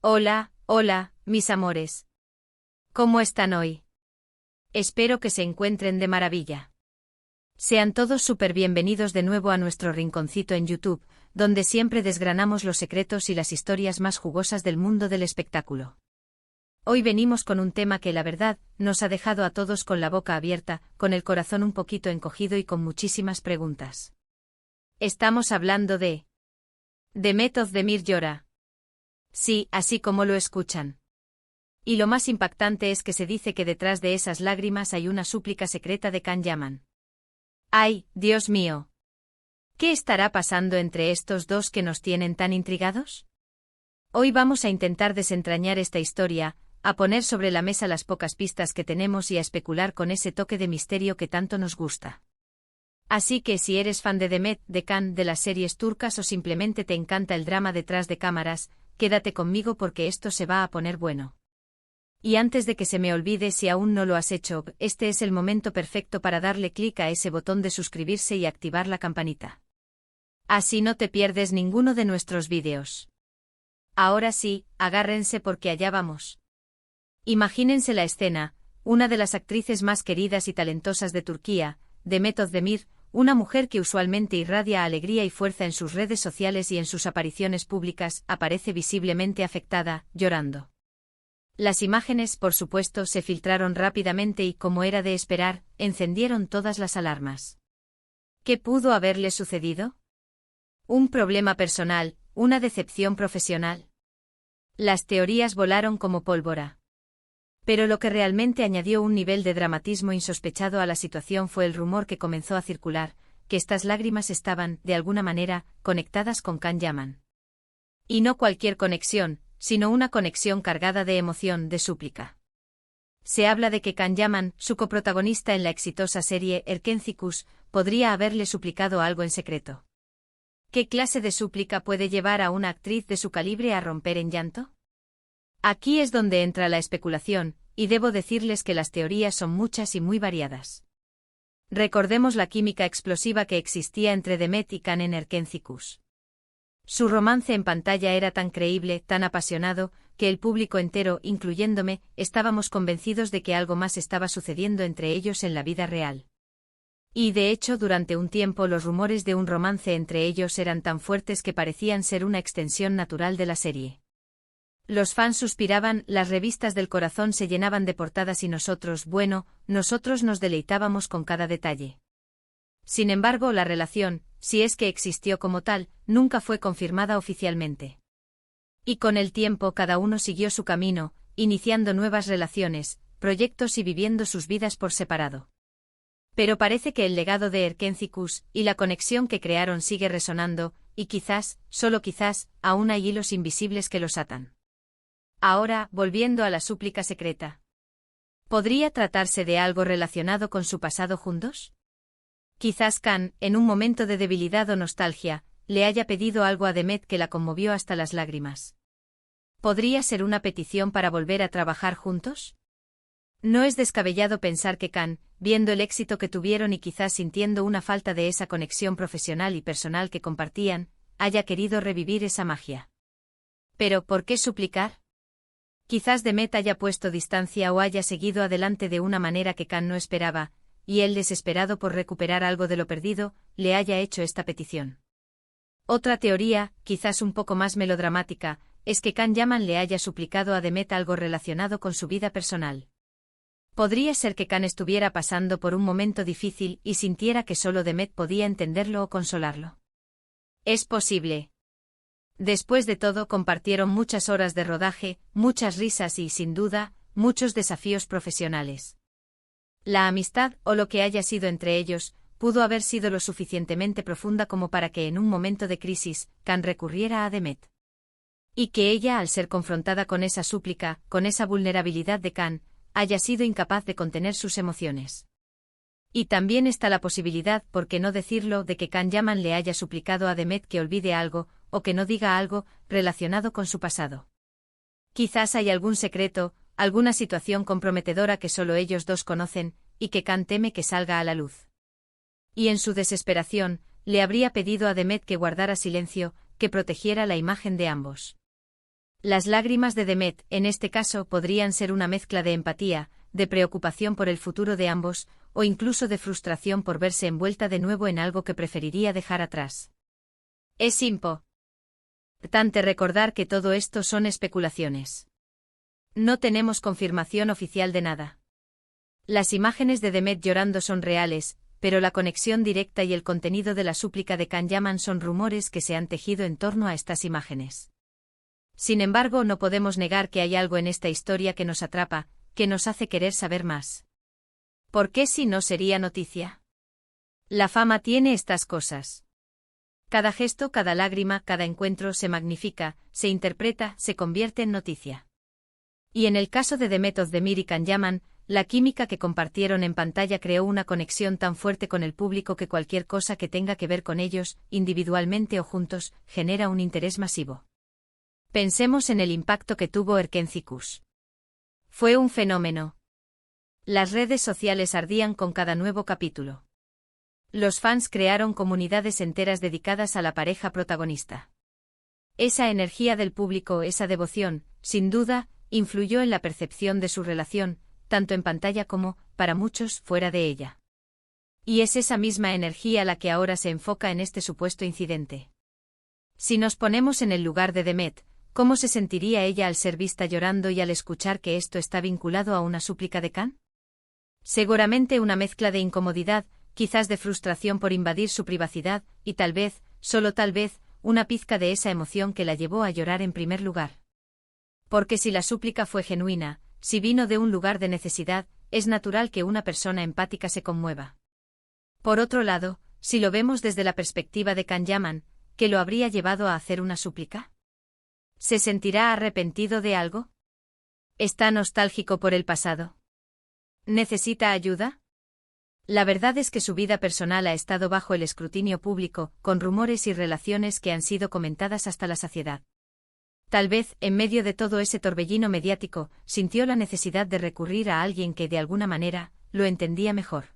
Hola, hola, mis amores. ¿Cómo están hoy? Espero que se encuentren de maravilla. Sean todos súper bienvenidos de nuevo a nuestro rinconcito en YouTube, donde siempre desgranamos los secretos y las historias más jugosas del mundo del espectáculo. Hoy venimos con un tema que la verdad nos ha dejado a todos con la boca abierta, con el corazón un poquito encogido y con muchísimas preguntas. Estamos hablando de Demet Özdemir llora. Sí, así como lo escuchan. Y lo más impactante es que se dice que detrás de esas lágrimas hay una súplica secreta de Can Yaman. ¡Ay, Dios mío! ¿Qué estará pasando entre estos dos que nos tienen tan intrigados? Hoy vamos a intentar desentrañar esta historia, a poner sobre la mesa las pocas pistas que tenemos y a especular con ese toque de misterio que tanto nos gusta. Así que si eres fan de Demet, de Can, de las series turcas o simplemente te encanta el drama detrás de cámaras, quédate conmigo porque esto se va a poner bueno. Y antes de que se me olvide, si aún no lo has hecho, este es el momento perfecto para darle clic a ese botón de suscribirse y activar la campanita. Así no te pierdes ninguno de nuestros vídeos. Ahora sí, agárrense porque allá vamos. Imagínense la escena: una de las actrices más queridas y talentosas de Turquía, Demet Özdemir, una mujer que usualmente irradia alegría y fuerza en sus redes sociales y en sus apariciones públicas, aparece visiblemente afectada, llorando. Las imágenes, por supuesto, se filtraron rápidamente y, como era de esperar, encendieron todas las alarmas. ¿Qué pudo haberle sucedido? ¿Un problema personal? ¿Una decepción profesional? Las teorías volaron como pólvora. Pero lo que realmente añadió un nivel de dramatismo insospechado a la situación fue el rumor que comenzó a circular, que estas lágrimas estaban, de alguna manera, conectadas con Can Yaman. Y no cualquier conexión, sino una conexión cargada de emoción, de súplica. Se habla de que Can Yaman, su coprotagonista en la exitosa serie Erkencikus, podría haberle suplicado algo en secreto. ¿Qué clase de súplica puede llevar a una actriz de su calibre a romper en llanto? Aquí es donde entra la especulación, y debo decirles que las teorías son muchas y muy variadas. Recordemos la química explosiva que existía entre Demet y Can en Erkencikus. Su romance en pantalla era tan creíble, tan apasionado, que el público entero, incluyéndome, estábamos convencidos de que algo más estaba sucediendo entre ellos en la vida real. Y de hecho, durante un tiempo los rumores de un romance entre ellos eran tan fuertes que parecían ser una extensión natural de la serie. Los fans suspiraban, las revistas del corazón se llenaban de portadas y nosotros nos deleitábamos con cada detalle. Sin embargo, la relación, si es que existió como tal, nunca fue confirmada oficialmente. Y con el tiempo cada uno siguió su camino, iniciando nuevas relaciones, proyectos y viviendo sus vidas por separado. Pero parece que el legado de Erkencikus y la conexión que crearon sigue resonando, y quizás, solo quizás, aún hay hilos invisibles que los atan. Ahora, volviendo a la súplica secreta. ¿Podría tratarse de algo relacionado con su pasado juntos? Quizás Can, en un momento de debilidad o nostalgia, le haya pedido algo a Demet que la conmovió hasta las lágrimas. ¿Podría ser una petición para volver a trabajar juntos? No es descabellado pensar que Can, viendo el éxito que tuvieron y quizás sintiendo una falta de esa conexión profesional y personal que compartían, haya querido revivir esa magia. Pero, ¿por qué suplicar? Quizás Demet haya puesto distancia o haya seguido adelante de una manera que Can no esperaba, y él, desesperado por recuperar algo de lo perdido, le haya hecho esta petición. Otra teoría, quizás un poco más melodramática, es que Can Yaman le haya suplicado a Demet algo relacionado con su vida personal. Podría ser que Can estuviera pasando por un momento difícil y sintiera que solo Demet podía entenderlo o consolarlo. Es posible. Después de todo, compartieron muchas horas de rodaje, muchas risas y, sin duda, muchos desafíos profesionales. La amistad, o lo que haya sido entre ellos, pudo haber sido lo suficientemente profunda como para que en un momento de crisis, Can recurriera a Demet. Y que ella, al ser confrontada con esa súplica, con esa vulnerabilidad de Can, haya sido incapaz de contener sus emociones. Y también está la posibilidad, por qué no decirlo, de que Can Yaman le haya suplicado a Demet que olvide algo, o que no diga algo, relacionado con su pasado. Quizás hay algún secreto, alguna situación comprometedora que solo ellos dos conocen, y que Can teme que salga a la luz. Y en su desesperación, le habría pedido a Demet que guardara silencio, que protegiera la imagen de ambos. Las lágrimas de Demet, en este caso, podrían ser una mezcla de empatía, de preocupación por el futuro de ambos, o incluso de frustración por verse envuelta de nuevo en algo que preferiría dejar atrás. Es importante recordar que todo esto son especulaciones. No tenemos confirmación oficial de nada. Las imágenes de Demet llorando son reales, pero la conexión directa y el contenido de la súplica de Can Yaman son rumores que se han tejido en torno a estas imágenes. Sin embargo, no podemos negar que hay algo en esta historia que nos atrapa, que nos hace querer saber más. ¿Por qué si no sería noticia? La fama tiene estas cosas. Cada gesto, cada lágrima, cada encuentro se magnifica, se interpreta, se convierte en noticia. Y en el caso de Demet Özdemir y Can Yaman, la química que compartieron en pantalla creó una conexión tan fuerte con el público que cualquier cosa que tenga que ver con ellos, individualmente o juntos, genera un interés masivo. Pensemos en el impacto que tuvo Erkenci-Kuş. Fue un fenómeno. Las redes sociales ardían con cada nuevo capítulo. Los fans crearon comunidades enteras dedicadas a la pareja protagonista. Esa energía del público, esa devoción, sin duda, influyó en la percepción de su relación, tanto en pantalla como, para muchos, fuera de ella. Y es esa misma energía la que ahora se enfoca en este supuesto incidente. Si nos ponemos en el lugar de Demet, ¿cómo se sentiría ella al ser vista llorando y al escuchar que esto está vinculado a una súplica de Can? Seguramente una mezcla de incomodidad, quizás de frustración por invadir su privacidad, y tal vez, solo tal vez, una pizca de esa emoción que la llevó a llorar en primer lugar. Porque si la súplica fue genuina, si vino de un lugar de necesidad, es natural que una persona empática se conmueva. Por otro lado, si lo vemos desde la perspectiva de Can Yaman, ¿qué lo habría llevado a hacer una súplica? ¿Se sentirá arrepentido de algo? ¿Está nostálgico por el pasado? ¿Necesita ayuda? La verdad es que su vida personal ha estado bajo el escrutinio público, con rumores y relaciones que han sido comentadas hasta la saciedad. Tal vez, en medio de todo ese torbellino mediático, sintió la necesidad de recurrir a alguien que de alguna manera, lo entendía mejor.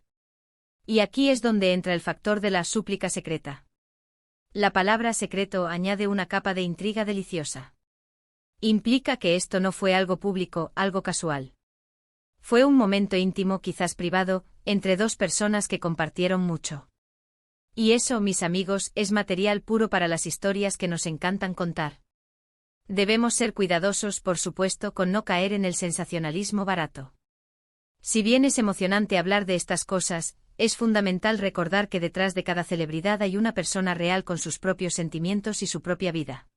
Y aquí es donde entra el factor de la súplica secreta. La palabra secreto añade una capa de intriga deliciosa. Implica que esto no fue algo público, algo casual. Fue un momento íntimo, quizás privado, entre dos personas que compartieron mucho. Y eso, mis amigos, es material puro para las historias que nos encantan contar. Debemos ser cuidadosos, por supuesto, con no caer en el sensacionalismo barato. Si bien es emocionante hablar de estas cosas, es fundamental recordar que detrás de cada celebridad hay una persona real con sus propios sentimientos y su propia vida.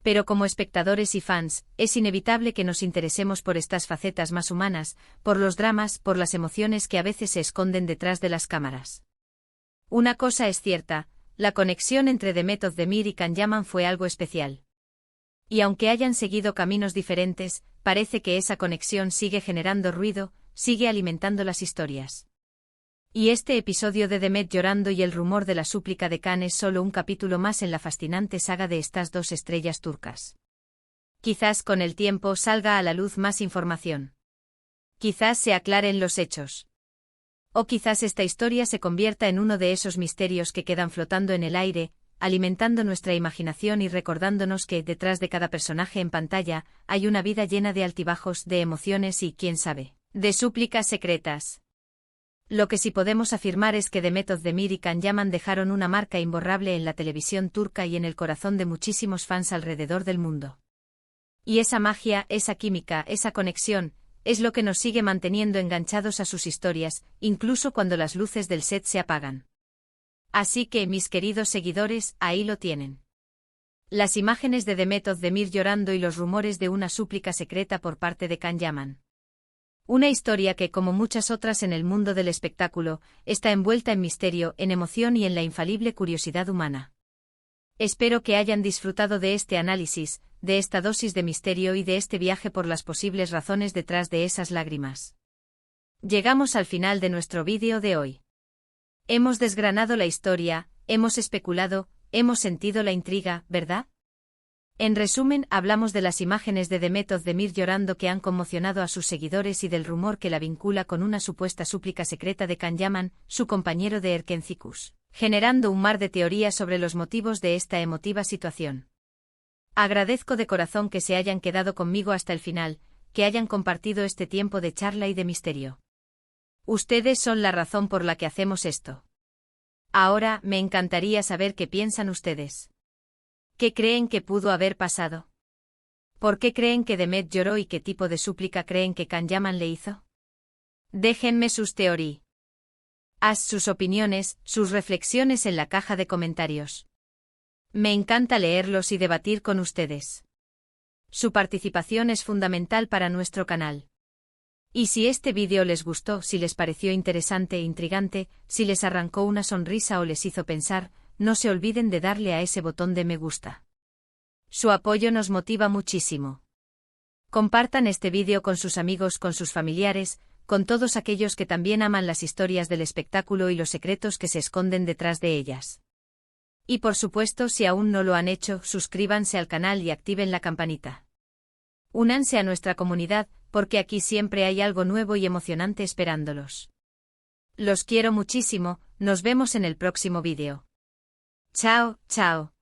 Pero como espectadores y fans, es inevitable que nos interesemos por estas facetas más humanas, por los dramas, por las emociones que a veces se esconden detrás de las cámaras. Una cosa es cierta, la conexión entre Demet Özdemir y Can Yaman fue algo especial. Y aunque hayan seguido caminos diferentes, parece que esa conexión sigue generando ruido, sigue alimentando las historias. Y este episodio de Demet llorando y el rumor de la súplica de Can es solo un capítulo más en la fascinante saga de estas dos estrellas turcas. Quizás con el tiempo salga a la luz más información. Quizás se aclaren los hechos. O quizás esta historia se convierta en uno de esos misterios que quedan flotando en el aire, alimentando nuestra imaginación y recordándonos que detrás de cada personaje en pantalla hay una vida llena de altibajos, de emociones y, quién sabe, de súplicas secretas. Lo que sí podemos afirmar es que Demet Özdemir y Can Yaman dejaron una marca imborrable en la televisión turca y en el corazón de muchísimos fans alrededor del mundo. Y esa magia, esa química, esa conexión, es lo que nos sigue manteniendo enganchados a sus historias, incluso cuando las luces del set se apagan. Así que, mis queridos seguidores, ahí lo tienen. Las imágenes de Demet Özdemir llorando y los rumores de una súplica secreta por parte de Can Yaman. Una historia que, como muchas otras en el mundo del espectáculo, está envuelta en misterio, en emoción y en la infalible curiosidad humana. Espero que hayan disfrutado de este análisis, de esta dosis de misterio y de este viaje por las posibles razones detrás de esas lágrimas. Llegamos al final de nuestro vídeo de hoy. Hemos desgranado la historia, hemos especulado, hemos sentido la intriga, ¿verdad? En resumen, hablamos de las imágenes de Demet Özdemir llorando que han conmocionado a sus seguidores y del rumor que la vincula con una supuesta súplica secreta de Can Yaman, su compañero de Erkenci-Kuş, generando un mar de teorías sobre los motivos de esta emotiva situación. Agradezco de corazón que se hayan quedado conmigo hasta el final, que hayan compartido este tiempo de charla y de misterio. Ustedes son la razón por la que hacemos esto. Ahora, me encantaría saber qué piensan ustedes. ¿Qué creen que pudo haber pasado? ¿Por qué creen que Demet lloró y qué tipo de súplica creen que Kanyaman le hizo? Déjenme sus teorías. Haz sus opiniones, sus reflexiones en la caja de comentarios. Me encanta leerlos y debatir con ustedes. Su participación es fundamental para nuestro canal. Y si este vídeo les gustó, si les pareció interesante e intrigante, si les arrancó una sonrisa o les hizo pensar, no se olviden de darle a ese botón de me gusta. Su apoyo nos motiva muchísimo. Compartan este vídeo con sus amigos, con sus familiares, con todos aquellos que también aman las historias del espectáculo y los secretos que se esconden detrás de ellas. Y por supuesto, si aún no lo han hecho, suscríbanse al canal y activen la campanita. Únanse a nuestra comunidad, porque aquí siempre hay algo nuevo y emocionante esperándolos. Los quiero muchísimo, nos vemos en el próximo vídeo. Chao, chao.